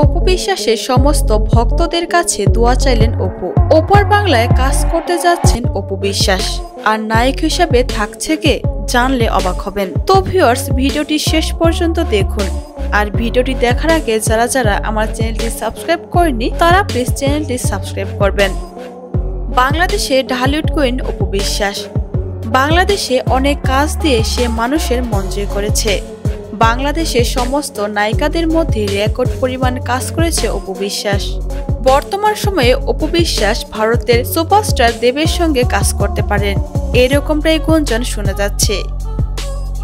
অপু বিশ্বাসের সমস্ত ভক্তদের কাছে দোয়া চাইলেন অপু। ওপার বাংলায় কাজ করতে যাচ্ছেন অপু বিশ্বাস, আর নায়ক হিসেবে থাকছে কে জানলে অবাক হবেন। তো ভিউয়ার্স, ভিডিওটি শেষ পর্যন্ত দেখুন। আর ভিডিওটি দেখার আগে যারা যারা আমার চ্যানেলটি সাবস্ক্রাইব করেনি তারা প্লিজ চ্যানেলটি সাবস্ক্রাইব করবেন। বাংলাদেশে ঢালিউড কুইন অপু বিশ্বাস। বাংলাদেশে অনেক কাজ দিয়ে সে মানুষের মন জয় করেছে। বাংলাদেশের সমস্ত নায়িকাদের মধ্যে রেকর্ড পরিমাণ কাজ করেছে অপু বিশ্বাস। বর্তমান সময়ে অপু বিশ্বাস ভারতের সুপারস্টার দেবের সঙ্গে কাজ করতে পারেন, এরকমটাই গুঞ্জন শোনা যাচ্ছে।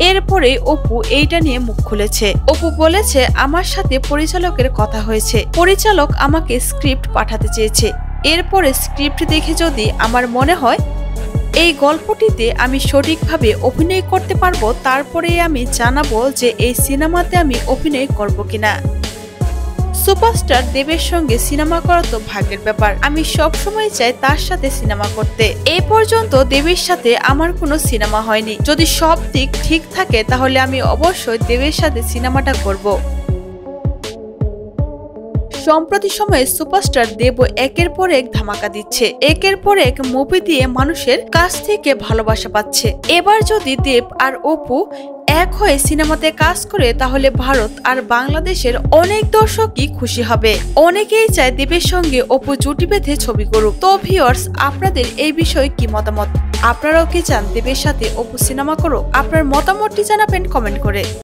এরপরে অপু এইটা নিয়ে মুখ খুলেছে। অপু বলেছে, আমার সাথে পরিচালকের কথা হয়েছে, পরিচালক আমাকে স্ক্রিপ্ট পাঠাতে চেয়েছে। এরপরে স্ক্রিপ্ট দেখে যদি আমার মনে হয় এই গল্পটিতে আমি সঠিকভাবে অভিনয় করতে পারবো, তারপরে আমি জানাবো যে এই সিনেমাতে আমি অভিনয় করব কিনা। সুপারস্টার দেবের সঙ্গে সিনেমা করা তো ভাগ্যের ব্যাপার, আমি সবসময় চাই তার সাথে সিনেমা করতে। এই পর্যন্ত দেবের সাথে আমার কোনো সিনেমা হয়নি, যদি সব দিক ঠিক থাকে তাহলে আমি অবশ্যই দেবের সাথে সিনেমাটা করব। সম্প্রতি সময়ে সুপারস্টার দেব একের পর এক ধামাকা দিচ্ছে, একের পর এক মুভি দিয়ে মানুষের কাছ থেকে ভালোবাসা পাচ্ছে। এবার যদি দেব আর অপু এক হয়ে সিনেমাতে কাজ করে তাহলে ভারত আর বাংলাদেশের অনেক দর্শকই খুশি হবে। অনেকেই চায় দেবের সঙ্গে অপু জুটি বেঁধে ছবি করুক। তো ভিউয়ার্স, আপনাদের এই বিষয়ে কি মতামত? আপনারাও কি চান দেবের সাথে অপু সিনেমা করুক? আপনার মতামতটি জানাবেন কমেন্ট করে।